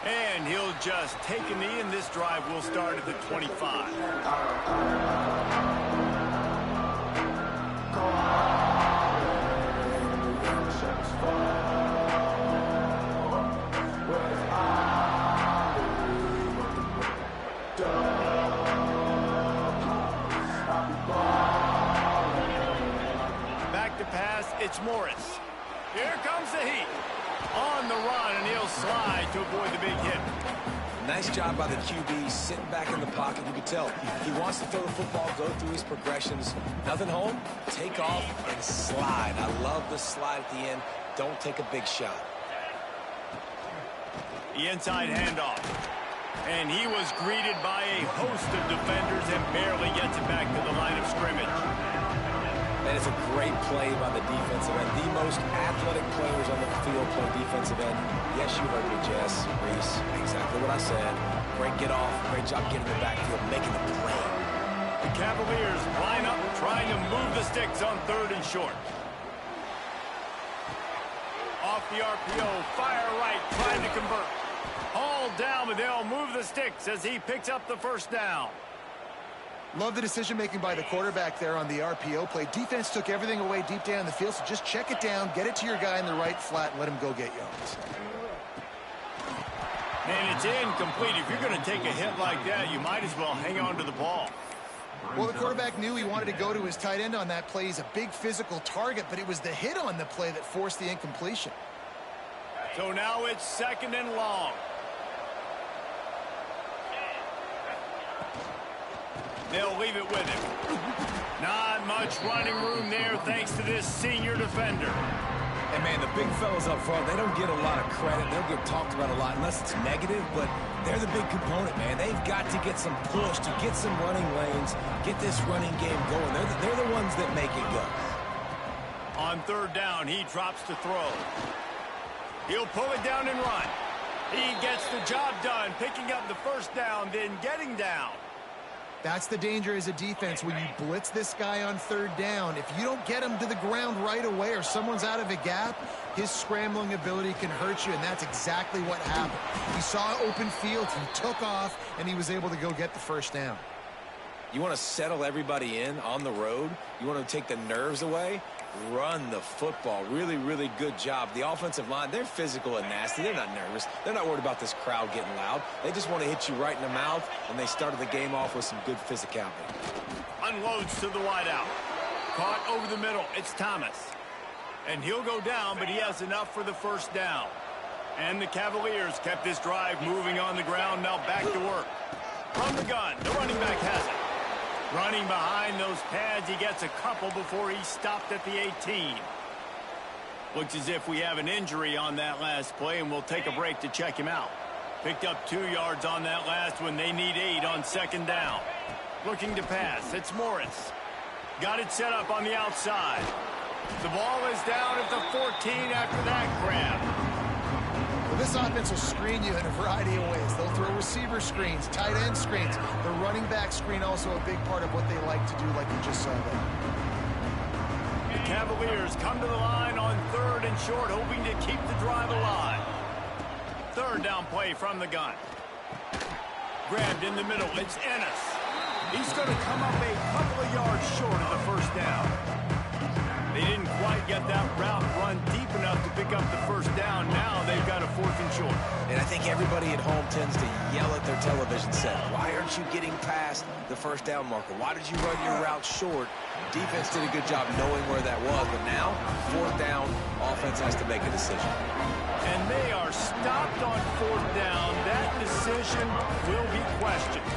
And he'll just take a knee, and this drive will start at the 25. Back to pass, it's Morris. Here comes the heat. On the run, and he'll slide to avoid the big hit. Nice job by the QB, sitting back in the pocket. You can tell he wants to throw the football, go through his progressions. Nothing home, take off, and slide. I love the slide at the end. Don't take a big shot. The inside handoff. And he was greeted by a host of defenders and barely gets it back to the line of scrimmage. That is a great play by the defensive end. The most athletic players on the field play defensive end. Yes, you heard me, Jess, Reese. Exactly what I said. Great get off. Great job getting the backfield, making the play. The Cavaliers line up, trying to move the sticks on 3rd and short. Off the RPO, fire right, trying to convert. All down, but they'll move the sticks as he picks up the first down. Love the decision-making by the quarterback there on the RPO play. Defense took everything away deep down the field, so just check it down, get it to your guy in the right flat, and let him go get yards. And it's incomplete. If you're going to take a hit like that, you might as well hang on to the ball. Well, the quarterback knew he wanted to go to his tight end on that play. He's a big physical target, but it was the hit on the play that forced the incompletion. So now it's 2nd and long. They'll leave it with him. Not much running room there thanks to this senior defender. And, man, the big fellas up front, they don't get a lot of credit. They'll get talked about a lot unless it's negative, but they're the big component, man. They've got to get some push, to get some running lanes, get this running game going. They're the ones that make it go. On 3rd down, he drops to throw. He'll pull it down and run. He gets the job done, picking up the first down, then getting down. That's the danger as a defense when you blitz this guy on 3rd down. If you don't get him to the ground right away or someone's out of a gap, his scrambling ability can hurt you, and that's exactly what happened. He saw open field, he took off, and he was able to go get the first down. You want to settle everybody in on the road? You want to take the nerves away? Run the football. Really, really good job. The offensive line, they're physical and nasty. They're not nervous. They're not worried about this crowd getting loud. They just want to hit you right in the mouth, and they started the game off with some good physicality. Unloads to the wideout. Caught over the middle. It's Thomas. And he'll go down, but he has enough for the first down. And the Cavaliers kept this drive moving on the ground. Now back to work. From the gun, the running back has it. Running behind those pads, he gets a couple before he stopped at the 18. Looks as if we have an injury on that last play, and we'll take a break to check him out. Picked up 2 yards on that last one. They need 8 on 2nd down. Looking to pass. It's Morris. Got it set up on the outside. The ball is down at the 14 after that grab. Well, this offense will screen you in a variety of ways. They'll throw receiver screens, tight end screens. The running back screen also a big part of what they like to do, like you just saw there. The Cavaliers come to the line on 3rd and short, hoping to keep the drive alive. 3rd down play from the gun. Grabbed in the middle. It's Ennis. He's going to come up a couple of yards short of the first down. They didn't quite get that route run deep enough to pick up the first down. Now they've got a 4th and short. And I think everybody at home tends to yell at their television set. Why aren't you getting past the first down marker? Why did you run your route short? Defense did a good job knowing where that was. But now, 4th down, offense has to make a decision. And they are stopped on 4th down. That decision will be questioned.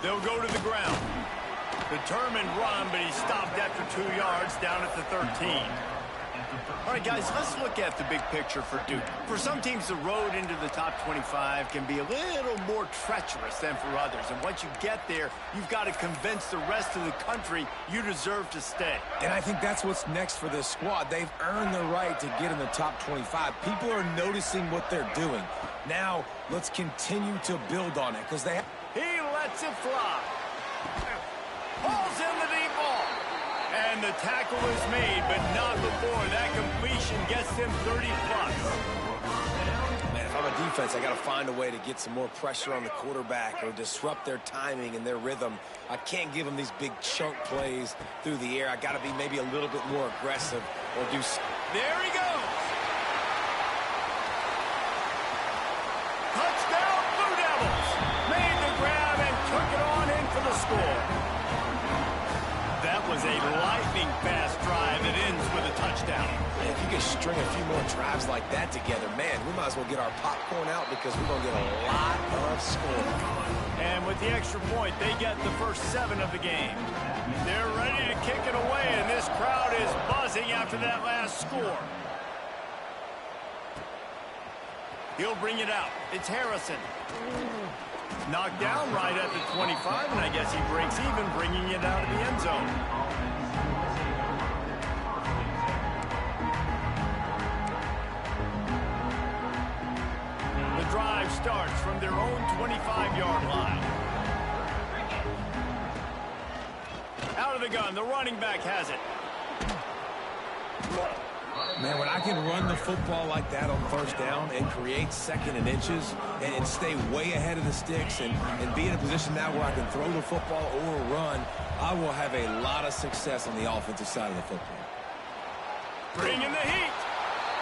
They'll go to the ground. Determined run, but he stopped after 2 yards down at the 13. All right, guys, let's look at the big picture for Duke. For some teams, the road into the top 25 can be a little more treacherous than for others. And once you get there, you've got to convince the rest of the country you deserve to stay. And I think that's what's next for this squad. They've earned the right to get in the top 25. People are noticing what they're doing. Now, let's continue to build on it because they have... He lets it fly. Pulls in the deep ball. And the tackle is made, but not before that completion gets them 30-plus. Man, if I'm a defense, I got to find a way to get some more pressure on the quarterback or disrupt their timing and their rhythm. I can't give them these big chunk plays through the air. I got to be maybe a little bit more aggressive or do. There he goes. Touchdown, Blue Devils. Made the grab and took it on in for the score. That was a lightning-fast drive that ends with a touchdown. Man, if you could string a few more drives like that together, man, we might as well get our popcorn out because we're going to get a lot of scoring. And with the extra point, they get the first 7 of the game. They're ready to kick it away, and this crowd is buzzing after that last score. He'll bring it out. It's Harrison. Knocked down right at the 25, and I guess he breaks even, bringing it out of the end zone. The drive starts from their own 25-yard line. Out of the gun, the running back has it. Man, when I can run the football like that on first down and create second and inches and stay way ahead of the sticks and be in a position now where I can throw the football or run, I will have a lot of success on the offensive side of the football. Bringing the heat.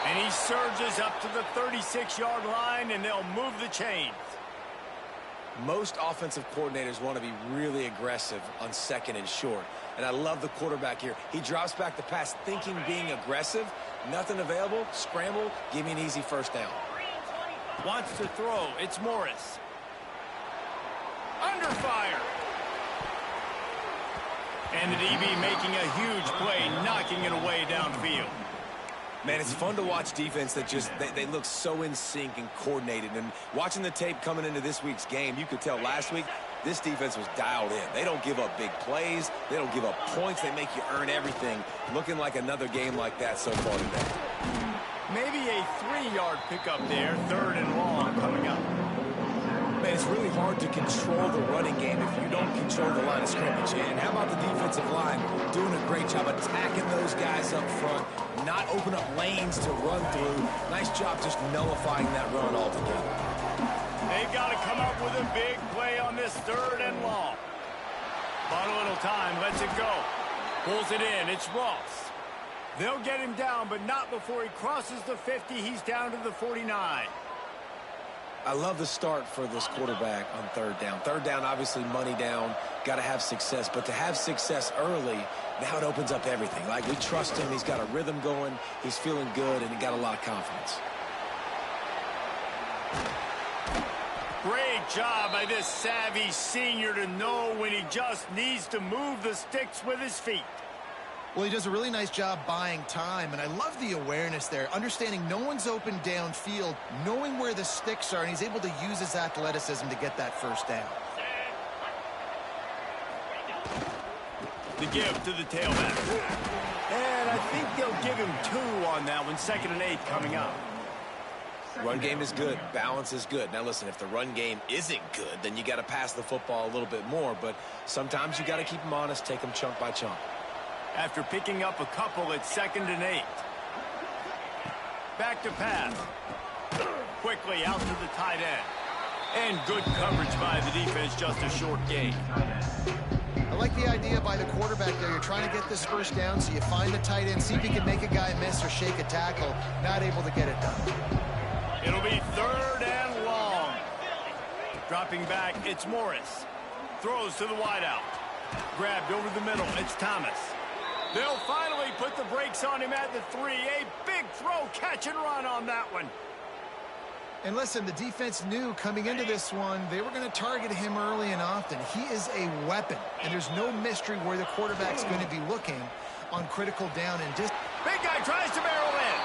And he surges up to the 36-yard line, and they'll move the chains. Most offensive coordinators want to be really aggressive on second and short. And I love the quarterback here. He drops back the pass thinking being aggressive. Nothing available. Scramble. Give me an easy first down. Wants to throw. It's Morris. Under fire. And the DB making a huge play, knocking it away downfield. Man, it's fun to watch defense that just, they look so in sync and coordinated. And watching the tape coming into this week's game, you could tell last week this defense was dialed in. They don't give up big plays. They don't give up points. They make you earn everything. Looking like another game like that so far today. Maybe a 3-yard pickup there, 3rd and long coming up. Man, it's really hard to control the running game if you don't control the line of scrimmage. And how about the defensive line doing a great job attacking those guys up front, not open up lanes to run through. Nice job just nullifying that run altogether. They've got to come up with a big play on this 3rd and long. Bought a little time, lets it go. Pulls it in, it's Ross. They'll get him down, but not before he crosses the 50. He's down to the 49. I love the start for this quarterback on 3rd down. 3rd down, obviously money down, got to have success. But to have success early, now it opens up everything. Like, we trust him. He's got a rhythm going. He's feeling good, and he got a lot of confidence. Great job by this savvy senior to know when he just needs to move the sticks with his feet. Well, he does a really nice job buying time, and I love the awareness there, understanding no one's open downfield, knowing where the sticks are, and he's able to use his athleticism to get that first down. The give to the tailback. And I think they'll give him 2 on that one, 2nd and 8 coming up. Run game is good. Balance is good. Now, listen, if the run game isn't good, then you got to pass the football a little bit more, but sometimes you got to keep them honest, take them chunk by chunk. After picking up a couple, it's 2nd and 8. Back to pass. Quickly out to the tight end. And good coverage by the defense, just a short gain. I like the idea by the quarterback there. You're trying to get this first down, so you find the tight end, see if he can make a guy miss or shake a tackle. Not able to get it done. It'll be 3rd and long. Dropping back, it's Morris. Throws to the wideout. Grabbed over the middle, it's Thomas. They'll finally put the brakes on him at the 3. A big throw, catch and run on that one. And listen, the defense knew coming into this one, they were going to target him early and often. He is a weapon, and there's no mystery where the quarterback's going to be looking on critical down and distance. Big guy tries to barrel in.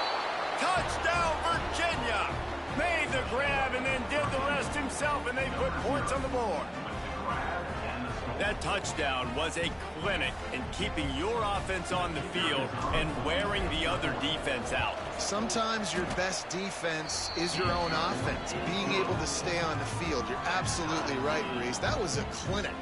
Touchdown, Virginia. Made the grab and then did the rest himself, and they put points on the board. That touchdown was a clinic in keeping your offense on the field and wearing the other defense out. Sometimes your best defense is your own offense, being able to stay on the field. You're absolutely right, Reese. That was a clinic.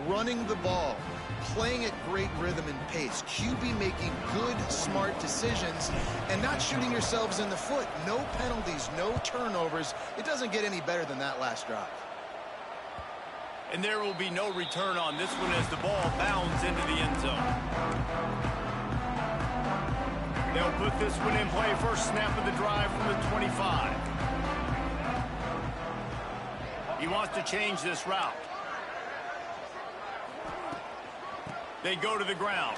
Running the ball, playing at great rhythm and pace, QB making good, smart decisions, and not shooting yourselves in the foot. No penalties, no turnovers. It doesn't get any better than that last drive. And there will be no return on this one as the ball bounds into the end zone. They'll put this one in play. First snap of the drive from the 25. He wants to change this route. They go to the ground.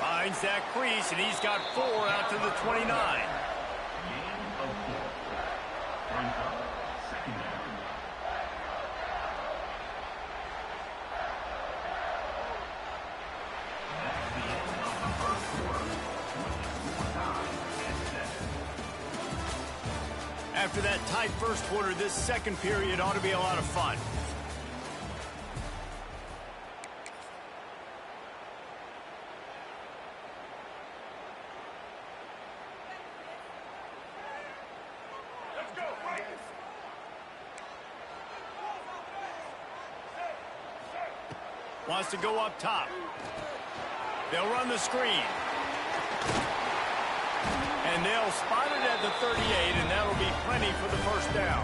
Finds that crease, and he's got 4 out to the 29. After that tight first quarter, this second period ought to be a lot of fun. Wants to go up top. They'll run the screen. And they'll spot it at the 38, and that'll be plenty for the first down.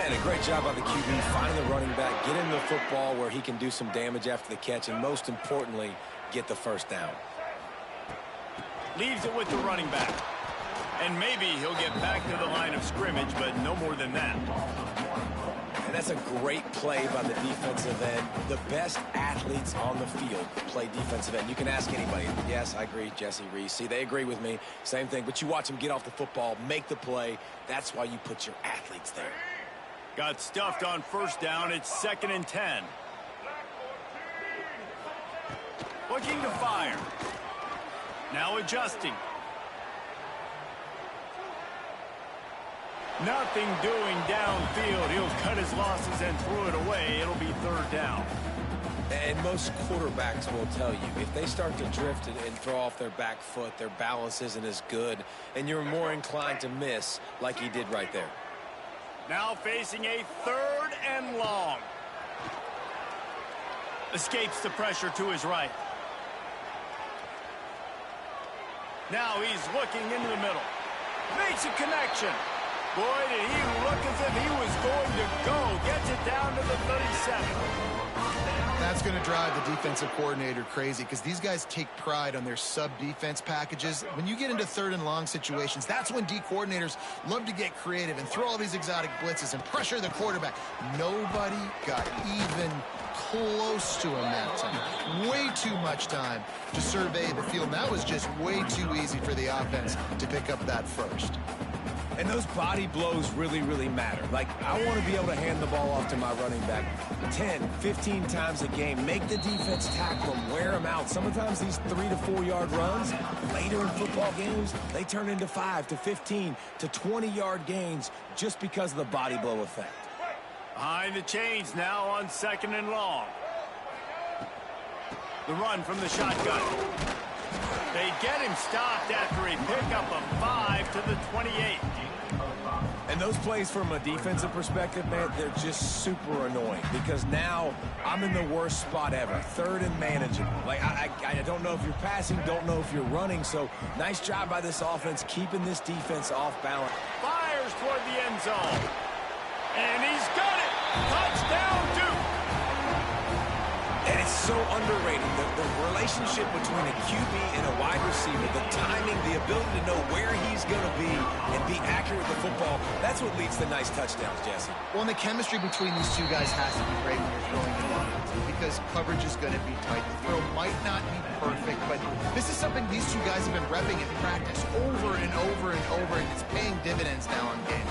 And a great job by the QB finding the running back, get him the football where he can do some damage after the catch, and most importantly, get the first down. Leaves it with the running back. And maybe he'll get back to the line of scrimmage, but no more than that. And that's a great play by the defensive end. The best athletes on the field play defensive end. You can ask anybody. Yes, I agree, Jesse, Reese. See, they agree with me. Same thing. But you watch them get off the football, make the play. That's why you put your athletes there. Got stuffed on first down. It's 2nd and 10. Looking to fire. Now adjusting. Nothing doing downfield. He'll cut his losses and throw it away. It'll be 3rd down. And most quarterbacks will tell you, if they start to drift and throw off their back foot, their balance isn't as good, and you're more inclined to miss like he did right there. Now facing a 3rd and long. Escapes the pressure to his right. Now he's looking into the middle. Makes a connection. Boy, did he look as if he was going to go. Gets it down to the 37. That's going to drive the defensive coordinator crazy because these guys take pride on their sub-defense packages. When you get into 3rd and long situations, that's when D coordinators love to get creative and throw all these exotic blitzes and pressure the quarterback. Nobody got even close to him that time. Way too much time to survey the field. And that was just way too easy for the offense to pick up that first. And those body blows really, really matter. Like, I want to be able to hand the ball off to my running back 10, 15 times a game. Make the defense tackle them, wear them out. Sometimes these 3 to 4 yard runs, later in football games, they turn into 5 to 15 to 20 yard gains just because of the body blow effect. Behind the chains now on 2nd and long. The run from the shotgun. They get him stopped after a pickup of 5 to the 28. And those plays from a defensive perspective, man, they're just super annoying because now I'm in the worst spot ever. 3rd and manageable. Like, I don't know if you're passing, don't know if you're running. So nice job by this offense keeping this defense off balance. Fires toward the end zone. And he's got it. Touchdown, Duke. And it's so underrated, the relationship between a QB and a wide receiver, the timing, the ability to know where he's going to be and be accurate with the football, that's what leads to nice touchdowns, Jesse. Well, and the chemistry between these two guys has to be great when you're throwing the ball because coverage is going to be tight. The throw might not be perfect, but this is something these two guys have been repping in practice over and over and over, and it's paying dividends now on game.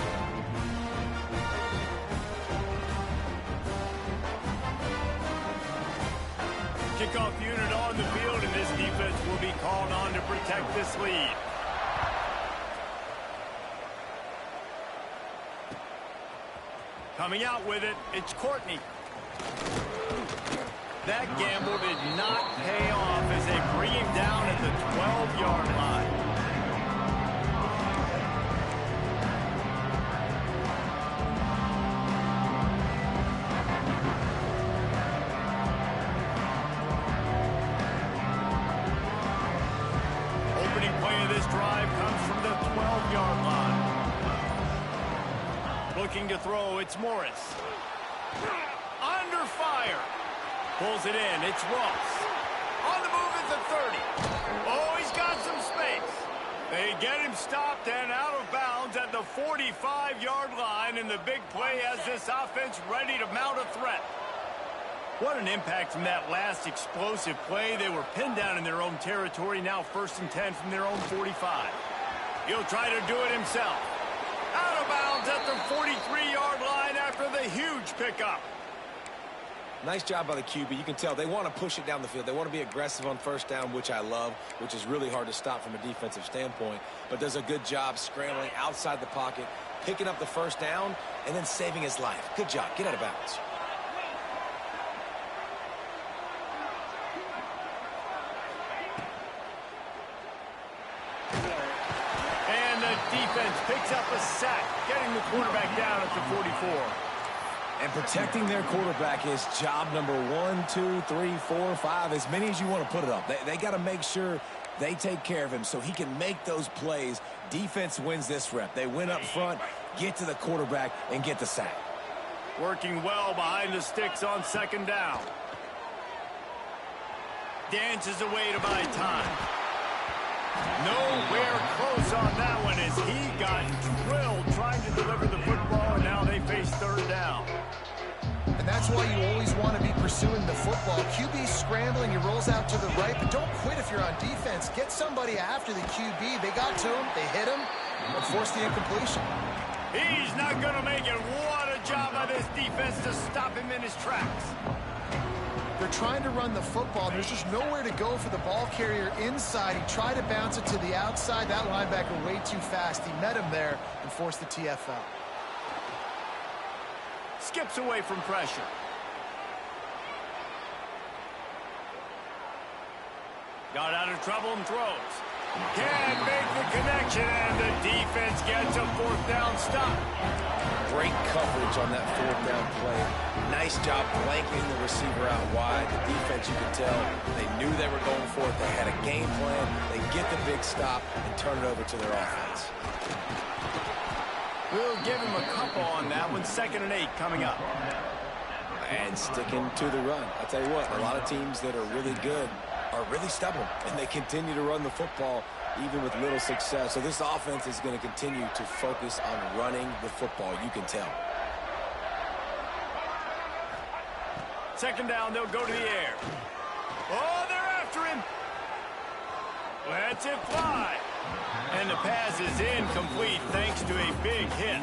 Kickoff unit on the field, and this defense will be called on to protect this lead. Coming out with it, it's Courtney. That gamble did not pay off as they bring him down at the 12-yard line. Opening play of this drive comes from the 12-yard line. Looking to throw, it's Morris. Under fire. Pulls it in. It's Ross. On the move at the 30. Oh, he's got some space. They get him stopped and out of bounds at the 45-yard line, and the big play has this offense ready to mount a threat. What an impact from that last explosive play. They were pinned down in their own territory, now 1st and 10 from their own 45. He'll try to do it himself. Out of bounds at the 43-yard line after the huge pickup. Nice job by the QB. You can tell they want to push it down the field. They want to be aggressive on 1st down, which I love, which is really hard to stop from a defensive standpoint, but does a good job scrambling outside the pocket, picking up the 1st down, and then saving his life. Good job. Get out of bounds. And the defense picks up a sack, getting the quarterback down at the 44. And protecting their quarterback is job number 1, 2, 3, 4, 5, as many as you want to put it up. They got to make sure they take care of him so he can make those plays. Defense wins this rep. They win up front, get to the quarterback, and get the sack. Working well behind the sticks on 2nd down. Dances away to buy time. Nowhere close on that one as he got drilled trying to deliver the football, and now they face 3rd down. And that's why you always want to be pursuing the football. QB scrambling, he rolls out to the right, but don't quit if you're on defense. Get somebody after the QB. They got to him, they hit him, and forced the incompletion. He's not going to make it. What a job by this defense to stop him in his tracks. They're trying to run the football, and there's just nowhere to go for the ball carrier inside. He tried to bounce it to the outside. That linebacker way too fast. He met him there and forced the TFL. Skips away from pressure. Got out of trouble and throws. Can't make the connection, and the defense gets a 4th down stop. Great coverage on that 4th down play. Nice job blanketing the receiver out wide. The defense, you can tell, they knew they were going for it. They had a game plan. They get the big stop and turn it over to their offense. We'll give him a couple on that one. 2nd and 8 coming up. And sticking to the run. I'll tell you what, a lot of teams that are really good are really stubborn, and they continue to run the football even with little success. So this offense is going to continue to focus on running the football, you can tell. 2nd down, they'll go to the air. Oh, they're after him. Lets it fly. And the pass is incomplete thanks to a big hit.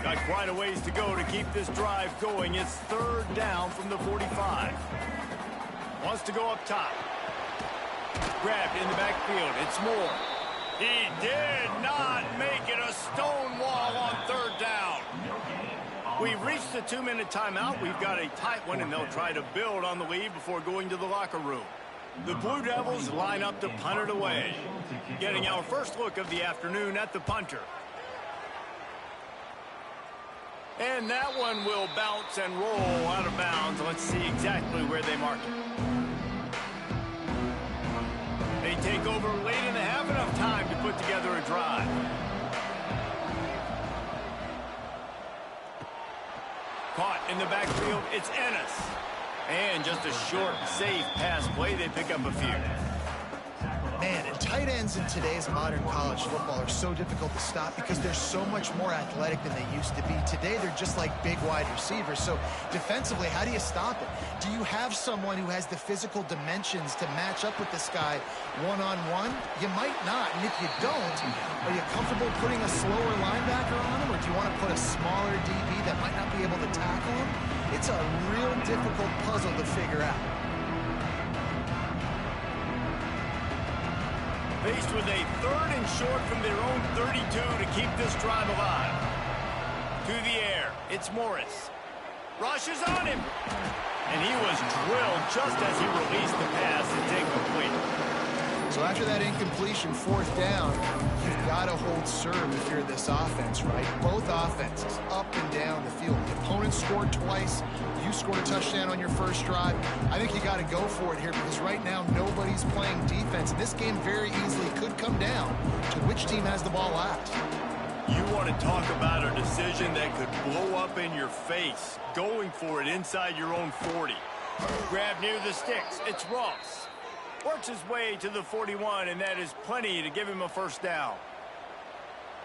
Got quite a ways to go to keep this drive going. It's 3rd down from the 45. Wants to go up top. Grabbed in the backfield. It's Moore. He did not make it. A stone wall on 3rd down. We've reached the 2-minute timeout. We've got a tight one, and they'll try to build on the lead before going to the locker room. The Blue Devils line up to punt it away. Getting our first look of the afternoon at the punter. And that one will bounce and roll out of bounds. Let's see exactly where they mark it. They take over late in the half, enough time to put together a drive. Caught in the backfield, it's Ennis. And just a short, safe pass play. They pick up a few. Man, and tight ends in today's modern college football are so difficult to stop because they're so much more athletic than they used to be. Today, they're just like big wide receivers. So defensively, how do you stop it? Do you have someone who has the physical dimensions to match up with this guy one-on-one? You might not. And if you don't, are you comfortable putting a slower linebacker on him? Or do you want to put a smaller DB that might not be able to tackle him? It's a real difficult puzzle to figure out. Faced with a 3rd and short from their own 32 to keep this drive alive. To the air, it's Morris. Rushes on him. And he was drilled just as he released the pass. It's incomplete. So after that incompletion, fourth down, you've got to hold serve if you're this offense, right? Both offenses up and down the field. The opponent scored twice. You scored a touchdown on your first drive. I think you got to go for it here because right now nobody's playing defense. And this game very easily could come down to which team has the ball last. You want to talk about a decision that could blow up in your face. Going for it inside your own 40. Grab near the sticks. It's Ross. Works his way to the 41, and that is plenty to give him a first down.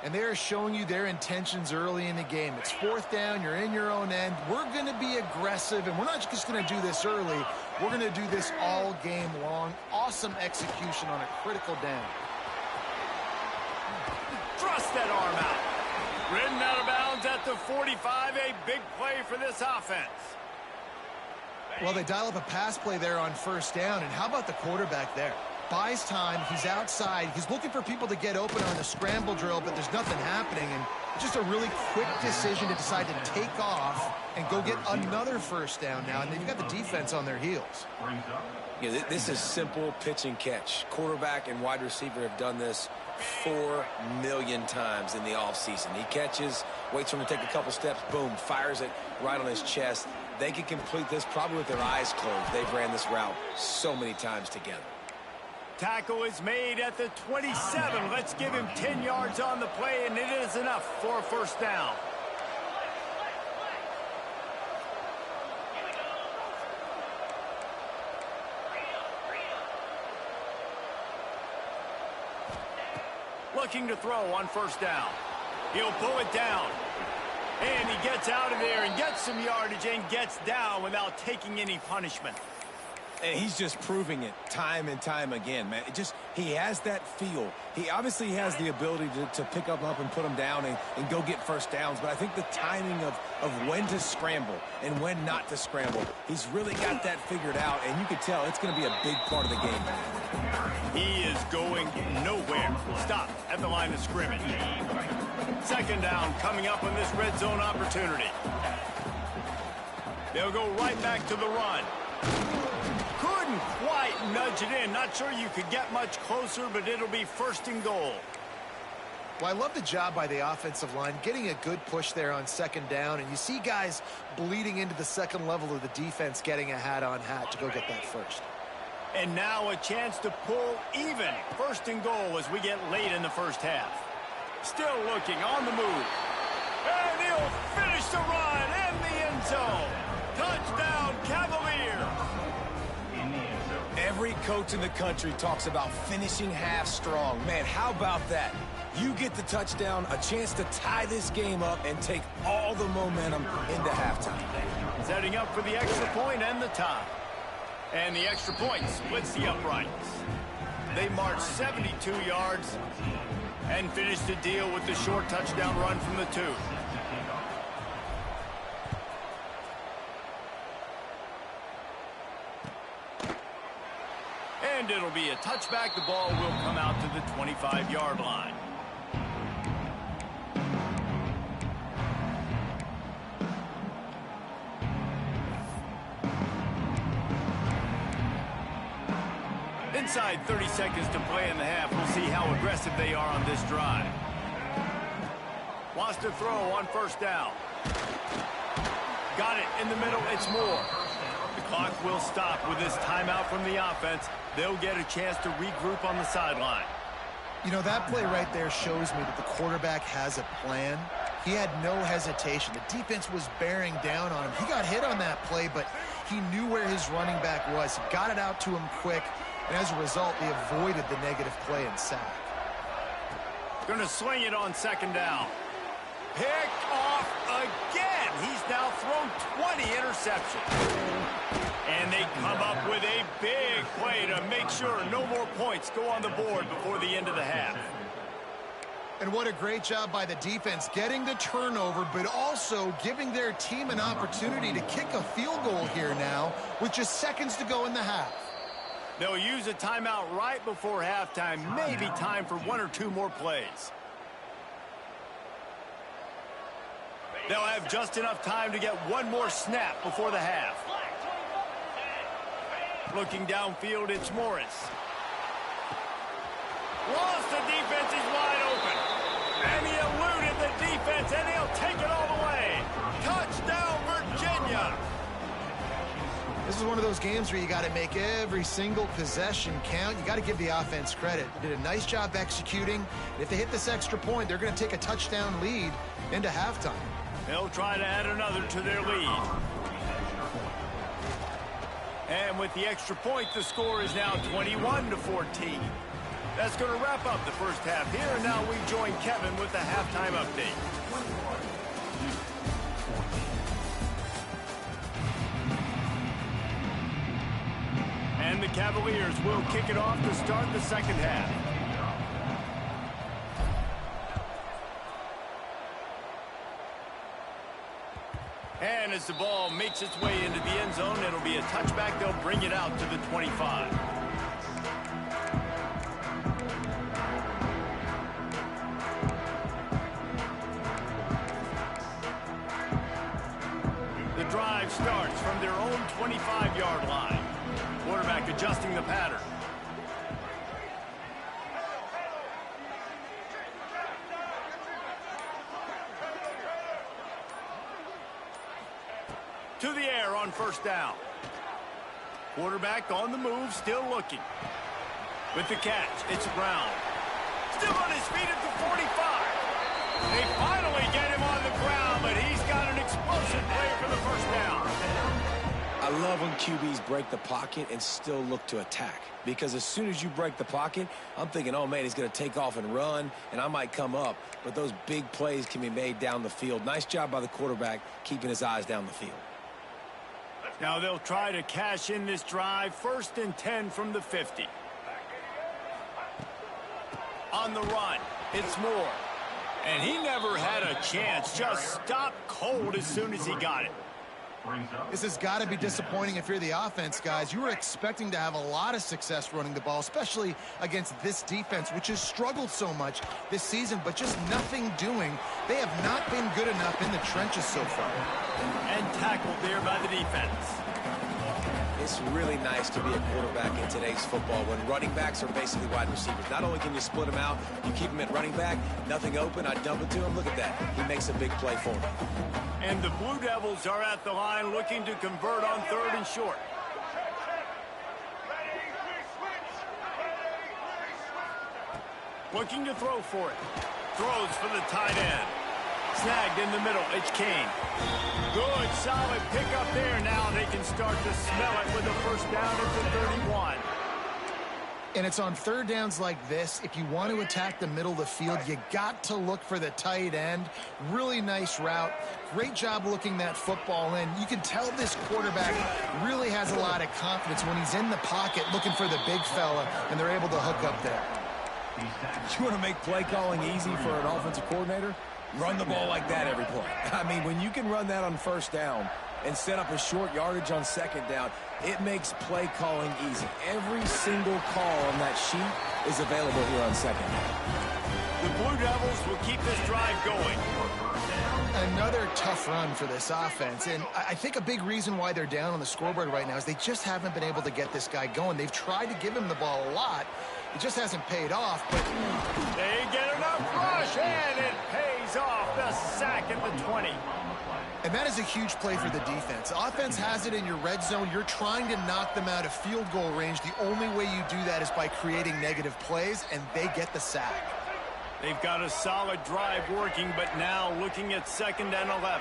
And they're showing you their intentions early in the game. It's fourth down. You're in your own end. We're going to be aggressive, and we're not just going to do this early. We're going to do this all game long. Awesome execution on a critical down. Thrust that arm out. Ridden out of bounds at the 45. A big play for this offense. Well, they dial up a pass play there on first down, and how about the quarterback there? Buys time, he's outside, he's looking for people to get open on the scramble drill, but there's nothing happening, and just a really quick decision to decide to take off and go get another first down now, and they've got the defense on their heels. Yeah, this is simple pitch and catch. Quarterback and wide receiver have done this 4 million times in the offseason. He catches, waits for him to take a couple steps, boom, fires it right on his chest. They can complete this probably with their eyes closed. They've ran this route so many times together. Tackle is made at the 27. Let's give him 10 yards on the play, and it is enough for a first down. Looking to throw on first down. He'll pull it down. And he gets out of there and gets some yardage and gets down without taking any punishment. And he's just proving it time and time again, man. He has that feel. He obviously has the ability to pick up and put him down and go get first downs. But I think the timing of when to scramble and when not to scramble, he's really got that figured out. And you can tell it's going to be a big part of the game. He is going nowhere. Stop at the line of scrimmage. Second down coming up on this red zone opportunity. They'll go right back to the run. Couldn't quite nudge it in. Not sure you could get much closer, but it'll be first and goal. Well, I love the job by the offensive line, getting a good push there on second down, and you see guys bleeding into the second level of the defense getting a hat-on-hat to go get that first. And now a chance to pull even. First and goal as we get late in the first half. Still looking on the move. And he'll finish the run in the end zone. Touchdown, Cavaliers. Every coach in the country talks about finishing half strong. Man, how about that? You get the touchdown, a chance to tie this game up and take all the momentum into halftime. Setting up for the extra point and the tie. And the extra point splits the uprights. They march 72 yards and finish the deal with the short touchdown run from the 2. And it'll be a touchback. The ball will come out to the 25-yard line. Inside 30 seconds to play in the half. We'll see how aggressive they are on this drive. Wants to throw on first down. Got it in the middle. It's Moore. The clock will stop with this timeout from the offense. They'll get a chance to regroup on the sideline. You know, that play right there shows me that the quarterback has a plan. He had no hesitation. The defense was bearing down on him. He got hit on that play, but he knew where his running back was. He got it out to him quick, and as a result, they avoided the negative play and sack. Gonna swing it on second down. Picked off again. He's now thrown 20 interceptions. And they come up with a big play to make sure no more points go on the board before the end of the half. And what a great job by the defense getting the turnover, but also giving their team an opportunity to kick a field goal here now with just seconds to go in the half. They'll use a timeout right before halftime. Maybe time for 1 or 2 more plays. They'll have just enough time to get one more snap before the half. Looking downfield, it's Morris. Lost, the defense is wide open. And he eluded the defense, and he'll take it all the way. Touchdown, Virginia. This is one of those games where you got to make every single possession count. You got to give the offense credit. They did a nice job executing. And if they hit this extra point, they're going to take a touchdown lead into halftime. They'll try to add another to their lead. And with the extra point, the score is now 21-14. That's going to wrap up the first half here. And now we join Kevin with the halftime update. And the Cavaliers will kick it off to start the second half. And as the ball makes its way into the end zone, it'll be a touchback. They'll bring it out to the 25. The drive starts from their own 25-yard line. Quarterback adjusting the pattern. To the air on first down. Quarterback on the move, still looking. With the catch, it's Brown. Still on his feet at the 45. They finally get him on the ground, but he's got an explosive play for the first down. I love when QBs break the pocket and still look to attack. Because as soon as you break the pocket, I'm thinking, oh, man, he's going to take off and run, and I might come up. But those big plays can be made down the field. Nice job by the quarterback keeping his eyes down the field. Now they'll try to cash in this drive. 1st and 10 from the 50. On the run, it's Moore. And he never had a chance. Just stopped cold as soon as he got it. This has got to be disappointing if you're the offense, guys. You were expecting to have a lot of success running the ball, especially against this defense, which has struggled so much this season, but just nothing doing. They have not been good enough in the trenches so far. And tackled there by the defense. It's really nice to be a quarterback in today's football when running backs are basically wide receivers. Not only can you split them out, you keep them at running back, nothing open, I dump it to him. Look at that. He makes a big play for me. And the Blue Devils are at the line looking to convert on 3rd and short. Looking to throw for it. Throws for the tight end. Snagged in the middle. It's Kane. Good, solid pickup there. Now they can start to smell it with a first down at the 31. And it's on 3rd downs like this. If you want to attack the middle of the field, you got to look for the tight end. Really nice route. Great job looking that football in. You can tell this quarterback really has a lot of confidence when he's in the pocket looking for the big fella, and they're able to hook up there. You want to make play calling easy for an offensive coordinator? Run the ball like that every play. I mean, when you can run that on 1st down and set up a short yardage on 2nd down, it makes play calling easy. Every single call on that sheet is available here on 2nd down. The Blue Devils will keep this drive going. Another tough run for this offense, and I think a big reason why they're down on the scoreboard right now is they just haven't been able to get this guy going. They've tried to give him the ball a lot. It just hasn't paid off, but they get enough rush, and it pays off. The sack at the 20. And that is a huge play for the defense. The offense has it in your red zone. You're trying to knock them out of field goal range. The only way you do that is by creating negative plays, and they get the sack. They've got a solid drive working, but now looking at 2nd and 11.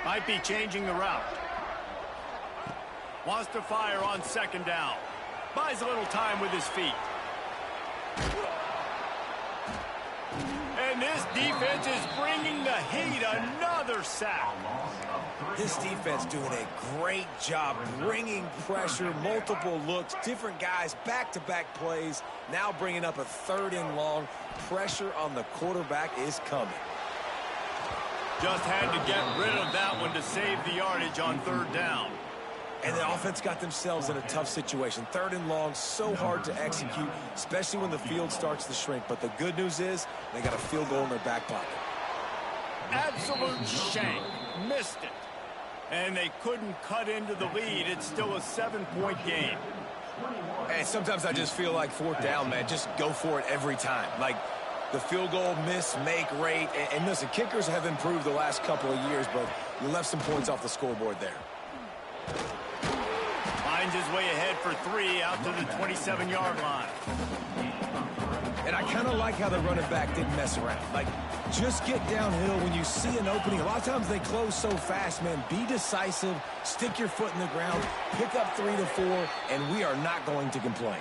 Might be changing the route. Wants to fire on 2nd down. Buys a little time with his feet. And this defense is bringing the heat. Another sack. This defense doing a great job bringing pressure, multiple looks, different guys, back-to-back plays. Now bringing up a 3rd and long. Pressure on the quarterback is coming. Just had to get rid of that one to save the yardage on 3rd down. And the offense got themselves in a tough situation. 3rd and long, so hard to execute, especially when the field starts to shrink. But the good news is they got a field goal in their back pocket. Absolute shank. Missed it. And they couldn't cut into the lead. It's still a 7-point game. And sometimes I just feel like fourth down, man. Just go for it every time. Like the field goal miss-make rate. And listen, kickers have improved the last couple of years, but you left some points off the scoreboard there. Finds his way ahead for 3 out to the 27-yard line. And I kind of like how the running back didn't mess around. Like, just get downhill when you see an opening. A lot of times they close so fast, man. Be decisive, stick your foot in the ground, pick up 3 to 4, and we are not going to complain.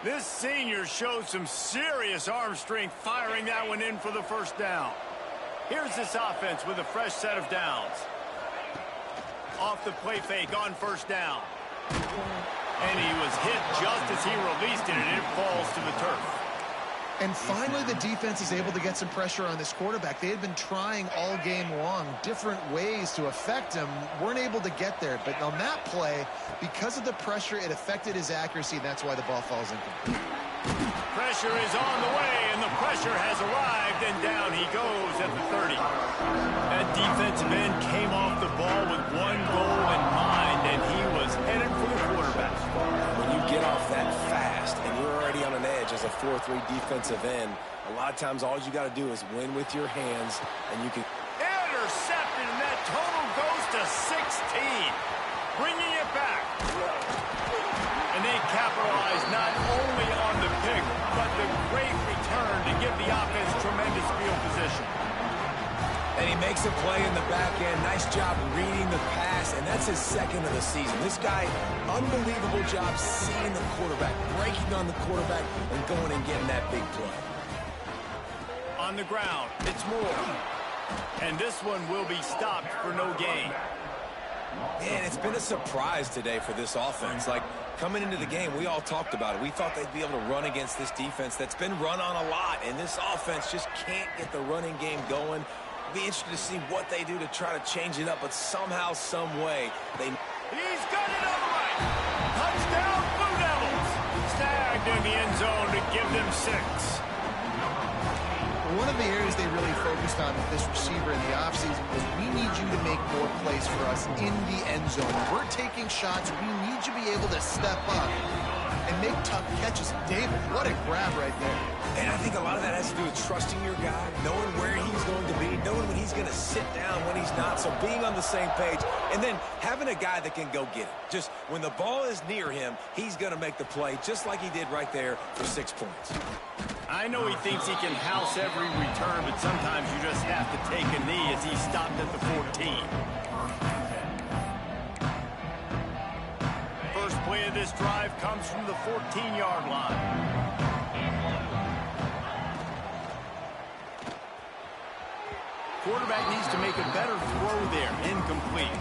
This senior showed some serious arm strength firing that one in for the first down. Here's this offense with a fresh set of downs. Off the play fake on first down. And he was hit just as he released it, and it falls to the turf. And finally, the defense is able to get some pressure on this quarterback. They had been trying all game long different ways to affect him. Weren't able to get there. But on that play, because of the pressure, it affected his accuracy. And that's why the ball falls incomplete. Pressure is on the way, and the pressure has arrived, and down he goes at the 30. That defensive end came off the ball with one goal in mind, and he was headed for the quarterback. When you get off that fast and you're already on an edge as a 4-3 defensive end, a lot of times all you got to do is win with your hands, and you can... Intercepted, and that total goes to 16. Bringing it back. And they capitalize not only on the pick, but the great return to give the offense tremendous field position. And he makes a play in the back end. Nice job reading the pass, and that's his second of the season. This guy, unbelievable job seeing the quarterback, breaking on the quarterback, and going and getting that big play. On the ground, it's Moore. And this one will be stopped for no gain. Man, it's been a surprise today for this offense. Like, coming into the game, we all talked about it. We thought they'd be able to run against this defense that's been run on a lot, and this offense just can't get the running game going. Be interested to see what they do to try to change it up, but somehow, some way, they... He's got it on the right. Touchdown, Blue Devils. Snagged in the end zone to give them 6. One of the areas they really focused on with this receiver in the offseason was we need you to make more plays for us in the end zone. We're taking shots. We need you to be able to step up and make tough catches. David, what a grab right there. And I think a lot of that has to do with trusting your guy, knowing where he's going to be, knowing when he's going to sit down, when he's not. So being on the same page, and then having a guy that can go get it. Just when the ball is near him, he's going to make the play, just like he did right there for 6 points. I know he thinks he can house every return, but sometimes you just have to take a knee as he stopped at the 14. First play of this drive comes from the 14-yard line. Quarterback needs to make a better throw there. Incomplete.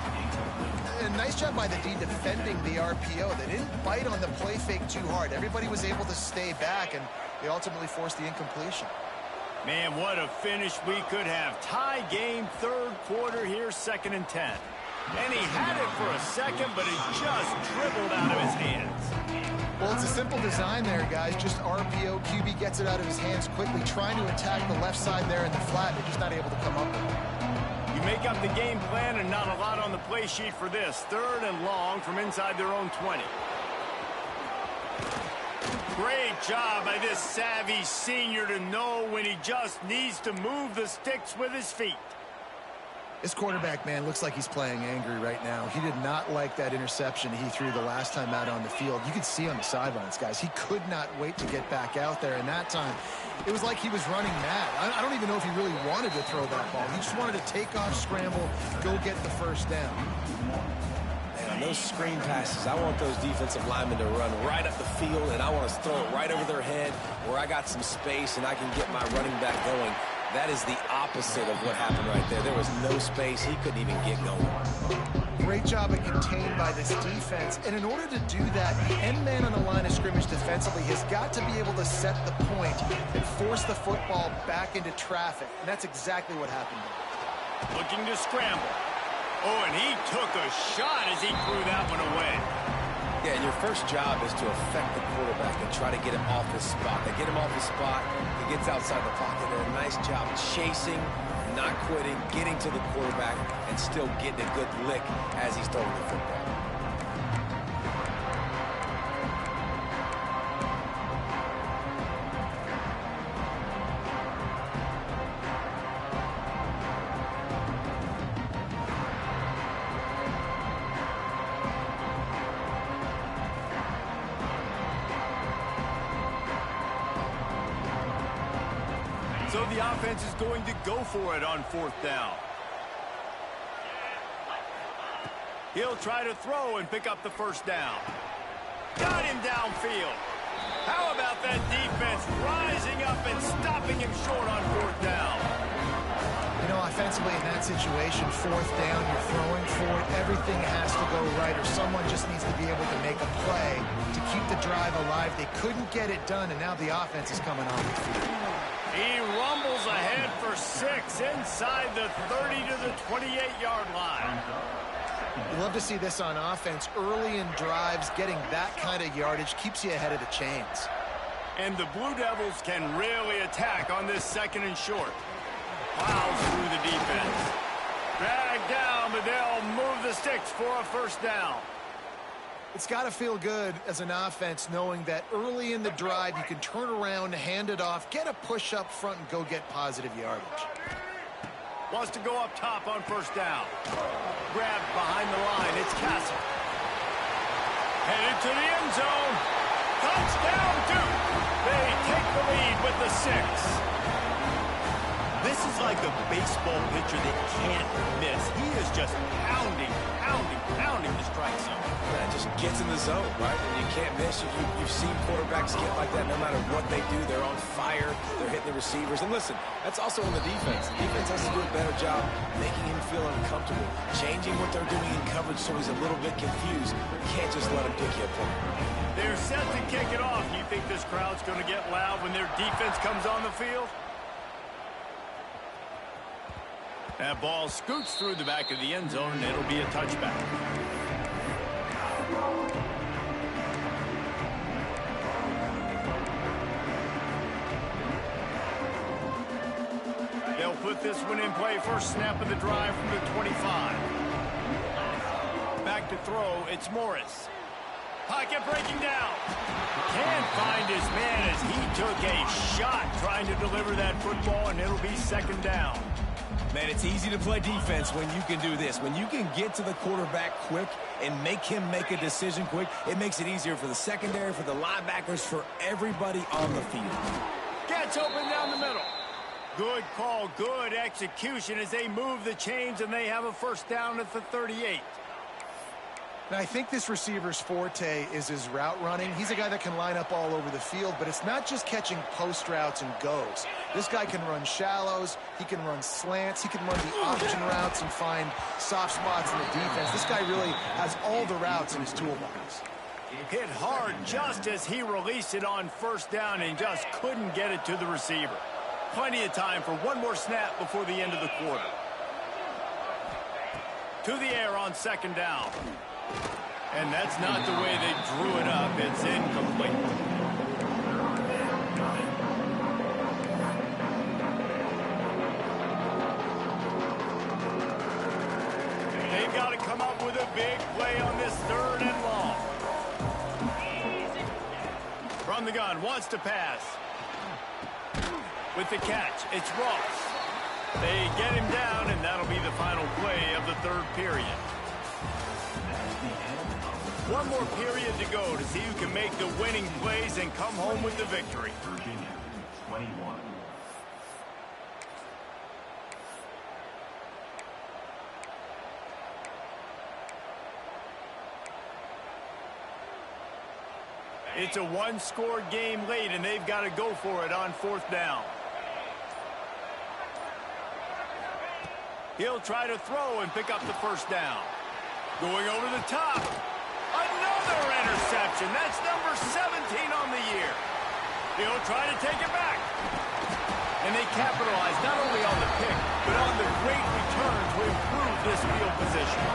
A nice job by the D defending the RPO. They didn't bite on the play fake too hard. Everybody was able to stay back, and they ultimately forced the incompletion. Man, what a finish we could have. Tie game, third quarter here, 2nd and 10. And he had it for a second, but it just dribbled out of his hands. Well, it's a simple design there, guys. Just RPO. QB gets it out of his hands quickly, trying to attack the left side there in the flat. They're just not able to come up with it. You make up the game plan and not a lot on the play sheet for this. 3rd and long from inside their own 20. Great job by this savvy senior to know when he just needs to move the sticks with his feet. This quarterback, man, looks like he's playing angry right now. He did not like that interception he threw the last time out on the field. You could see on the sidelines, guys. He could not wait to get back out there, and that time, it was like he was running mad. I don't even know if he really wanted to throw that ball. He just wanted to take off, scramble, go get the first down. And on those screen passes, I want those defensive linemen to run right up the field, and I want to throw it right over their head where I got some space and I can get my running back going. That is the opposite of what happened right there. There was no space. He couldn't even get going. Great job at contained by this defense. And in order to do that, the end man on the line of scrimmage defensively has got to be able to set the point and force the football back into traffic. And that's exactly what happened. Looking to scramble. Oh, and he took a shot as he threw that one away. Yeah, and your first job is to affect the quarterback and try to get him off his spot. They get him off his spot. He gets outside the pocket. And a nice job chasing, not quitting, getting to the quarterback, and still getting a good lick as he's throwing the football. So the offense is going to go for it on 4th down. He'll try to throw and pick up the 1st down. Got him downfield. How about that defense rising up and stopping him short on 4th down? You know, offensively in that situation, 4th down, you're throwing for it. Everything has to go right, or someone just needs to be able to make a play to keep the drive alive. They couldn't get it done, and now the offense is coming on the field. He rumbles ahead for 6 inside the 30 to the 28-yard line. You love to see this on offense. Early in drives, getting that kind of yardage keeps you ahead of the chains. And the Blue Devils can really attack on this 2nd and short. Plows through the defense. Dragged down, but they'll move the sticks for a 1st down. It's got to feel good as an offense knowing that early in the drive you can turn around, hand it off, get a push up front, and go get positive yardage. Wants to go up top on 1st down. Grabbed behind the line. It's Castle. Headed to the end zone. Touchdown, Duke. They take the lead with the 6. This is like a baseball pitcher that can't miss. He is just pounding the strike zone. Yeah, just gets in the zone, right? And you can't miss. You've seen quarterbacks get like that no matter what they do. They're on fire. They're hitting the receivers. And listen, that's also on the defense. The defense has to do a better job making him feel uncomfortable, changing what they're doing in coverage so he's a little bit confused. You can't just let him pick you apart. They're set to kick it off. You think this crowd's going to get loud when their defense comes on the field? That ball scoots through the back of the end zone, and it'll be a touchback. They'll put this one in play. First snap of the drive from the 25. Back to throw. It's Morris. Pocket breaking down. Can't find his man as he took a shot trying to deliver that football, and it'll be 2nd down. Man, it's easy to play defense when you can do this. When you can get to the quarterback quick and make him make a decision quick, it makes it easier for the secondary, for the linebackers, for everybody on the field. Gets open down the middle. Good call, good execution as they move the chains, and they have a 1st down at the 38. Now, I think this receiver's forte is his route running. He's a guy that can line up all over the field, but it's not just catching post routes and goes. This guy can run shallows, he can run slants, he can run the option routes and find soft spots in the defense. This guy really has all the routes in his toolbox. Hit hard just as he released it on 1st down and just couldn't get it to the receiver. Plenty of time for one more snap before the end of the quarter. To the air on 2nd down. And that's not the way they drew it up. It's incomplete. They've got to come up with a big play on this 3rd and long. From the gun, wants to pass. With the catch, it's Ross. They get him down, and that'll be the final play of the 3rd period. One more period to go to see who can make the winning plays and come home with the victory. Virginia, 21. It's a one-score game late, and they've got to go for it on 4th down. He'll try to throw and pick up the 1st down. Going over the top. Another interception. That's number 17 on the year. He'll try to take it back. And they capitalize not only on the pick, but on the great return to improve this field position.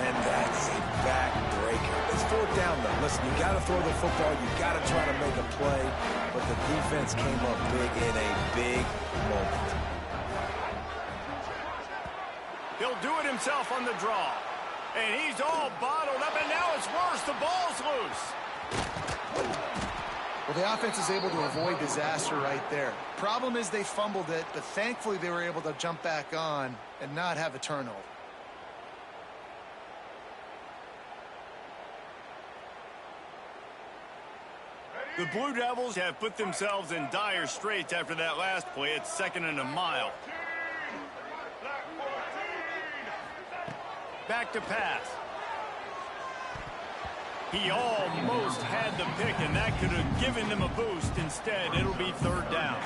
And that's a backbreaker. It's 4th down, though. Listen, you got to throw the football. You got to try to make a play. But the defense came up big in a big moment. himself on the draw. And he's all bottled up, and now it's worse. The ball's loose. Well, the offense is able to avoid disaster right there. Problem is they fumbled it, but thankfully they were able to jump back on and not have a turnover. The Blue Devils have put themselves in dire straits after that last play. It's 2nd and a mile. Back to pass. He almost had the pick, and that could have given them a boost. Instead, it'll be 3rd down.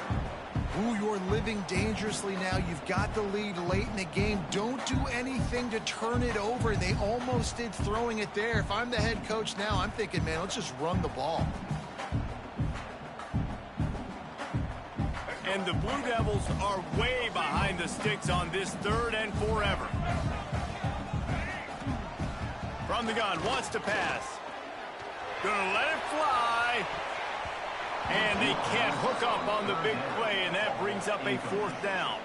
Ooh, you're living dangerously now. You've got the lead late in the game. Don't do anything to turn it over. They almost did throwing it there. If I'm the head coach now, I'm thinking, man, let's just run the ball. And the Blue Devils are way behind the sticks on this 3rd and forever. From the gun, wants to pass. Gonna let it fly. And they can't hook up on the big play, and that brings up a 4th down.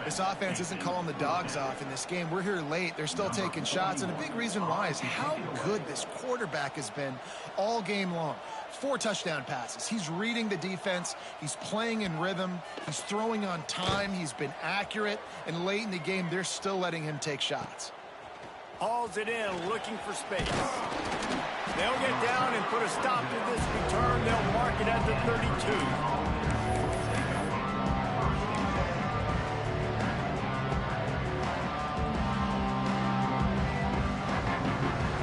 This offense isn't calling the dogs off in this game. We're here late. They're still taking shots, and a big reason why is how good this quarterback has been all game long. 4 touchdown passes. He's reading the defense. He's playing in rhythm. He's throwing on time. He's been accurate. And late in the game, they're still letting him take shots. Hauls it in, looking for space. They'll get down and put a stop to this return. They'll mark it at the 32.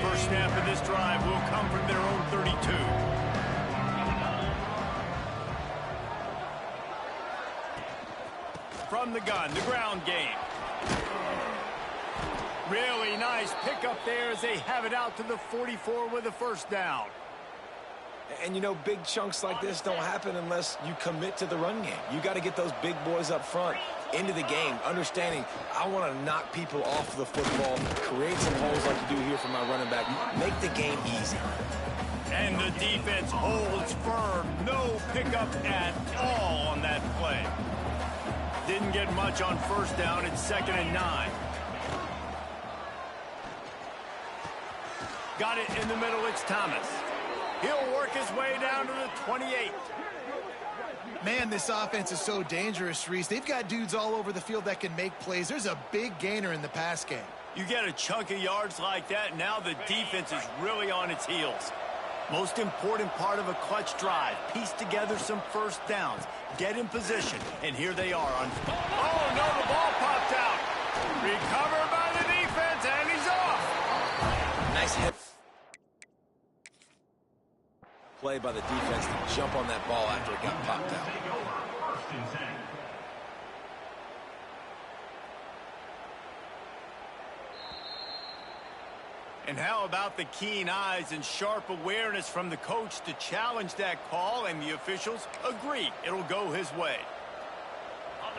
First snap of this drive will come from their own 32. From the gun, the ground game. Really nice pickup there as they have it out to the 44 with a 1st down. And, you know, big chunks like this don't happen unless you commit to the run game. You got to get those big boys up front into the game, understanding I want to knock people off the football, create some holes like you do here for my running back, make the game easy. And the defense holds firm. No pickup at all on that play. Didn't get much on 1st down. It's 2nd and 9. Got it in the middle. It's Thomas. He'll work his way down to the 28. Man, this offense is so dangerous, Reese. They've got dudes all over the field that can make plays. There's a big gainer in the pass game. You get a chunk of yards like that, now the defense is really on its heels. Most important part of a clutch drive. Piece together some 1st downs. Get in position. And here they are on... Oh, no, the ball popped out. Recovered by the defense, and he's off. Nice hit. Play by the defense to jump on that ball after it got popped out. And how about the keen eyes and sharp awareness from the coach to challenge that call, and the officials agree it'll go his way.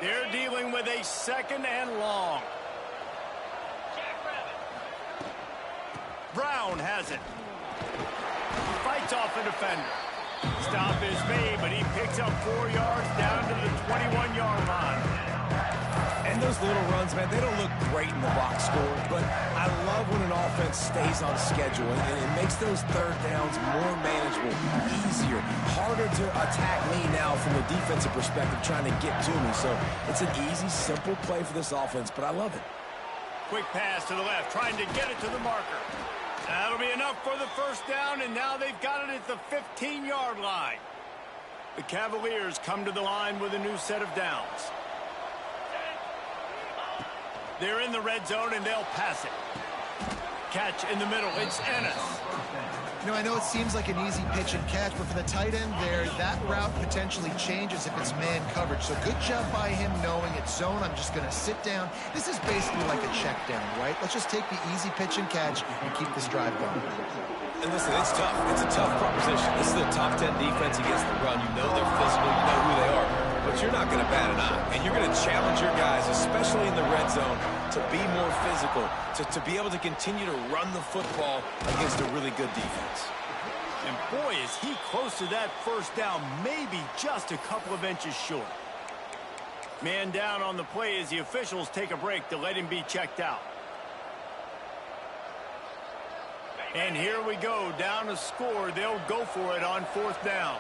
They're dealing with a 2nd and long. Brown has it. Fights off the defender. Stop is made, but he picks up 4 yards down to the 21-yard line. And those little runs, man, they don't look great in the box score, but I love when an offense stays on schedule, and it makes those 3rd downs more manageable, easier, harder to attack me now from a defensive perspective trying to get to me. So it's an easy, simple play for this offense, but I love it. Quick pass to the left, trying to get it to the marker. That'll be enough for the 1st down, and now they've got it at the 15-yard line. The Cavaliers come to the line with a new set of downs. They're in the red zone, and they'll pass it. Catch in the middle. It's Ennis. You know, I know it seems like an easy pitch and catch, but for the tight end there, that route potentially changes if it's man coverage. So good job by him knowing it's zone. I'm just going to sit down. This is basically like a check down, right? Let's just take the easy pitch and catch and keep this drive going. And listen, it's tough. It's a tough proposition. This is a top 10 defense against the run. You know they're physical. You know who they are. But you're not going to bat an eye. And you're going to challenge your guys, especially in the red zone, to be more physical, to be able to continue to run the football against a really good defense. And boy, is he close to that 1st down, maybe just a couple of inches short. Man down on the play as the officials take a break to let him be checked out. And here we go, down a score. They'll go for it on 4th down.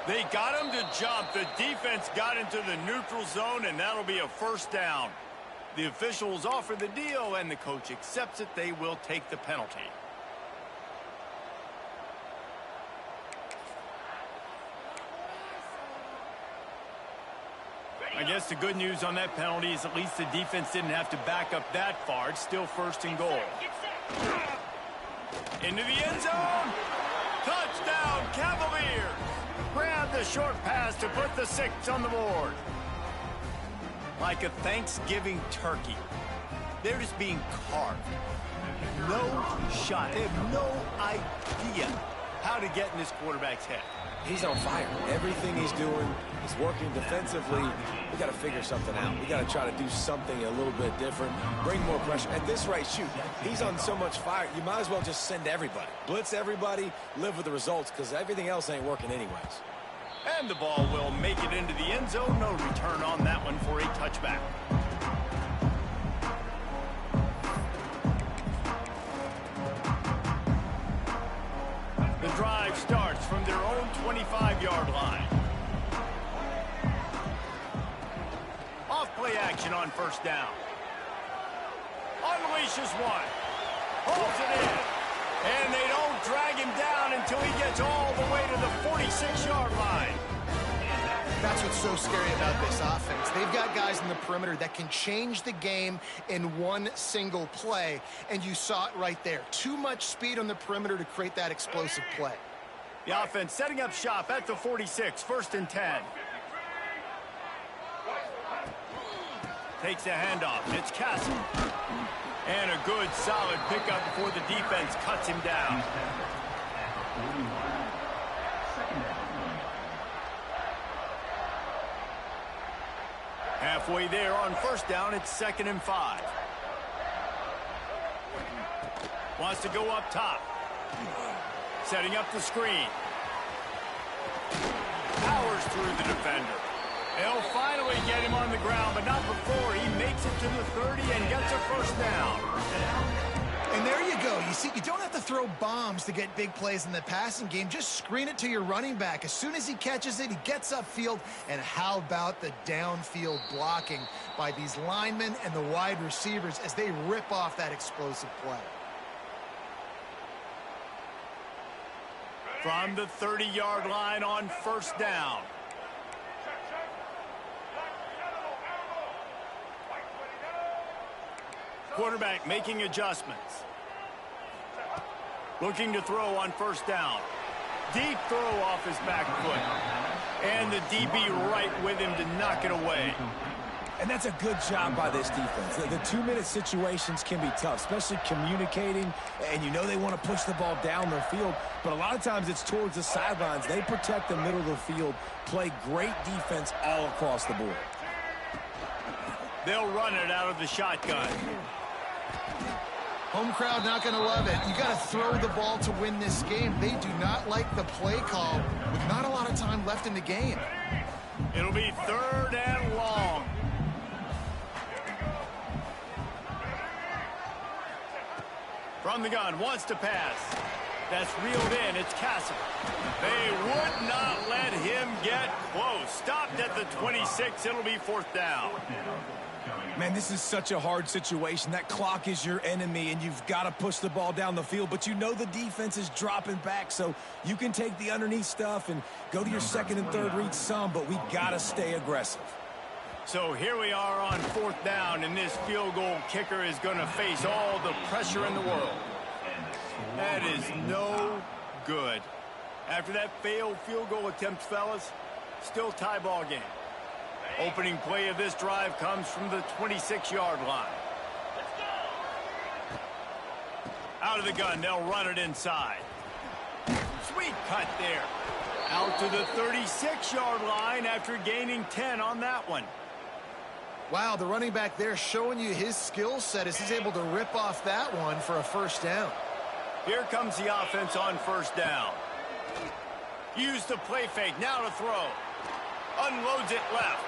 They got him to jump. The defense got into the neutral zone, and that'll be a 1st down. The officials offer the deal, and the coach accepts it. They will take the penalty. I guess the good news on that penalty is at least the defense didn't have to back up that far. It's still 1st and goal. Into the end zone. Touchdown, Cavaliers. Grab the short pass to put the 6 on the board. Like a Thanksgiving turkey. They're just being carved. No shot. They have no idea how to get in this quarterback's head. He's on fire. Everything he's doing is working defensively. We got to figure something out. We got to try to do something a little bit different. Bring more pressure. At this rate, shoot, he's on so much fire. You might as well just send everybody. Blitz everybody, live with the results, because everything else ain't working anyways. And the ball will make it into the end zone. No return on that one for a touchback. The drive starts from their own 25-yard line. Off play action on 1st down. Unleashes one. Holds it in. And they don't drag him down until he gets all the way to the 46-yard line. That's what's so scary about this offense. They've got guys in the perimeter that can change the game in one single play, and you saw it right there. Too much speed on the perimeter to create that explosive play. The offense setting up shop at the 46, 1st and 10. Takes a handoff. It's Castle. And a good, solid pickup before the defense cuts him down. Halfway there on 1st down, it's 2nd and 5. Wants to go up top. Setting up the screen. Powers through the defender. They'll finally get him on the ground, but not before he makes it to the 30 and gets a 1st down. And there you go. You see, you don't have to throw bombs to get big plays in the passing game. Just screen it to your running back. As soon as he catches it, he gets upfield. And how about the downfield blocking by these linemen and the wide receivers as they rip off that explosive play? From the 30-yard line on 1st down. Quarterback making adjustments. Looking to throw on 1st down. Deep throw off his back foot. And the DB right with him to knock it away. And that's a good job by this defense. The 2-minute situations can be tough, especially communicating. And you know they want to push the ball down the field, but a lot of times it's towards the sidelines. They protect the middle of the field, play great defense all across the board. They'll run it out of the shotgun. Home crowd not going to love it. You got to throw the ball to win this game. They do not like the play call with not a lot of time left in the game. It'll be 3rd and long. From the gun, wants to pass. That's reeled in. It's Castle. They would not let him get close. Stopped at the 26. It'll be 4th down. Man, this is such a hard situation. That clock is your enemy, and you've got to push the ball down the field. But you know the defense is dropping back, so you can take the underneath stuff and go to your 2nd and 3rd read some, but we got to stay aggressive. So here we are on 4th down, and this field goal kicker is going to face all the pressure in the world. That is no good. After that failed field goal attempt, fellas, still tie ball game. Opening play of this drive comes from the 26-yard line. Out of the gun, they'll run it inside. Sweet cut there. Out to the 36-yard line after gaining 10 on that one. Wow, the running back there showing you his skill set as he's able to rip off that one for a 1st down. Here comes the offense on 1st down. Use the play fake, now to throw. Unloads it left.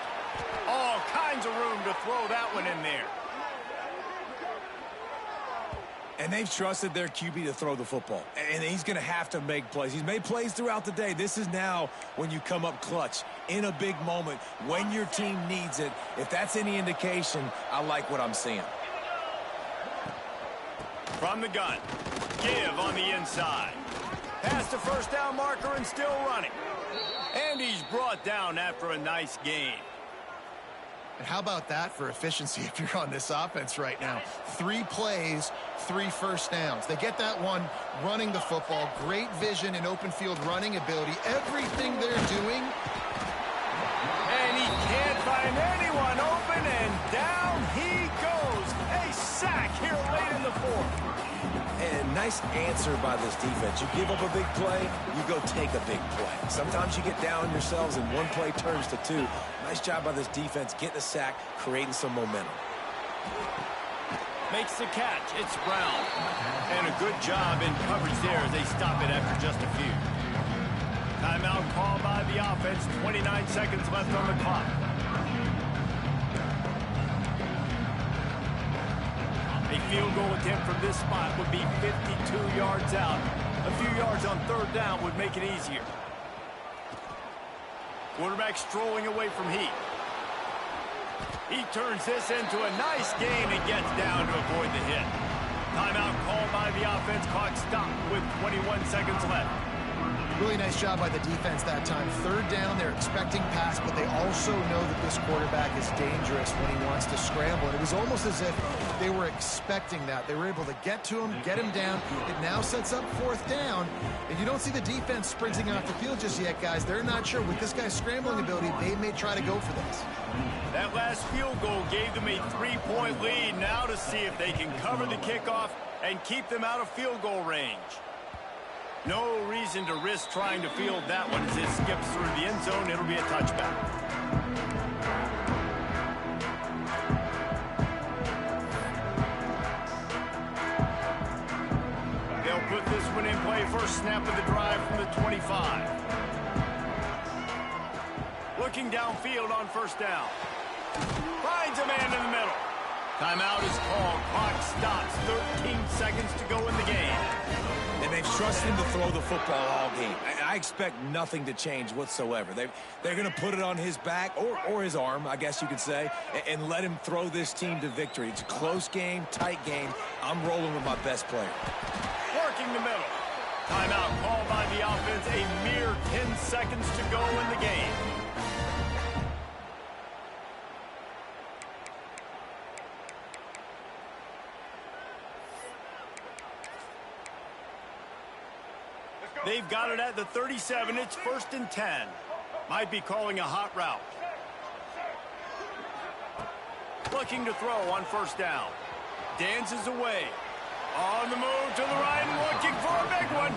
All kinds of room to throw that one in there. And they've trusted their QB to throw the football. And he's going to have to make plays. He's made plays throughout the day. This is now when you come up clutch in a big moment when your team needs it. If that's any indication, I like what I'm seeing. From the gun. Give on the inside. Past the first down marker and still running. And he's brought down after a nice gain. And how about that for efficiency if you're on this offense right now? 3 plays, 3 first downs. They get that one running the football. Great vision and open field running ability. Everything they're doing. And he can't find anyone open, and down he goes. A sack here late in the 4th. And nice answer by this defense. You give up a big play, you go take a big play. Sometimes you get down on yourselves and one play turns to 2. Nice job by this defense getting a sack, creating some momentum. Makes the catch. It's Brown. And a good job in coverage there as they stop it after just a few. Timeout called by the offense. 29 seconds left on the clock. A field goal attempt from this spot would be 52 yards out. A few yards on 3rd down would make it easier. Quarterback strolling away from Heat. He turns this into a nice gain and gets down to avoid the hit. Timeout called by the offense. Clock stopped with 21 seconds left. Really nice job by the defense that time. 3rd down, they're expecting pass, but they also know that this quarterback is dangerous when he wants to scramble. And it was almost as if they were expecting that. They were able to get to him, get him down. It now sets up 4th down. And you don't see the defense sprinting off the field just yet, guys. They're not sure. With this guy's scrambling ability, they may try to go for this. That last field goal gave them a 3-point lead. Now to see if they can cover the kickoff and keep them out of field goal range. No reason to risk trying to field that one as it skips through the end zone. It'll be a touchback. They'll put this one in play. First snap of the drive from the 25. Looking downfield on 1st down. Finds a man in the middle. Timeout is called. Clock stops. 13 seconds to go in the game. And they've trusted him to throw the football all game. I expect nothing to change whatsoever. They're going to put it on his back or his arm, I guess you could say, and let him throw this team to victory. It's a close game, tight game. I'm rolling with my best player. Working the middle. Timeout called by the offense. A mere 10 seconds to go in the game. They've got it at the 37. It's 1st and 10. Might be calling a hot route. Looking to throw on 1st down. Dances away. On the move to the right and looking for a big one.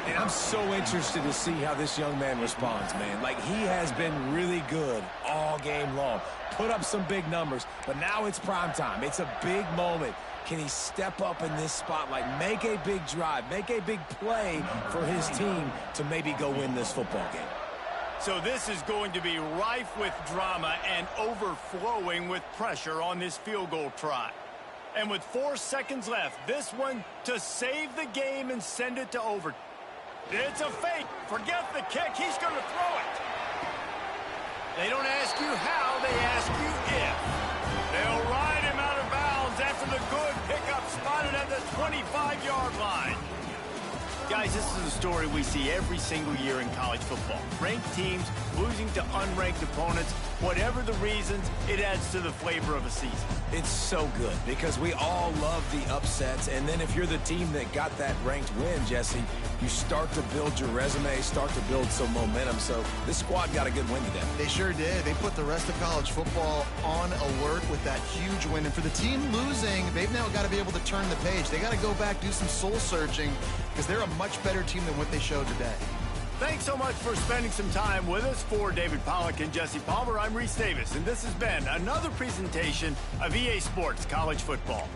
And I'm so interested to see how this young man responds, man. Like, he has been really good all game long. Put up some big numbers, but now it's prime time. It's a big moment. Can he step up in this spotlight, make a big drive, make a big play for his team to maybe go win this football game? So this is going to be rife with drama and overflowing with pressure on this field goal try. And with 4 seconds left, this one to save the game and send it to overtime. It's a fake. Forget the kick. He's going to throw it. They don't ask you how, they ask you if. They'll ride him out of bounds after the good pickup spotted at the 25-yard line. Guys, this is a story we see every single year in college football. Ranked teams losing to unranked opponents. Whatever the reasons, it adds to the flavor of a season. It's so good because we all love the upsets. And then if you're the team that got that ranked win, Jesse, you start to build your resume, start to build some momentum. So this squad got a good win today. They sure did. They put the rest of college football on alert with that huge win. And for the team losing, they've now got to be able to turn the page. They got to go back, do some soul searching, because they're a much better team than what they showed today. Thanks so much for spending some time with us. For David Pollack and Jesse Palmer, I'm Reese Davis, and this has been another presentation of EA Sports College Football.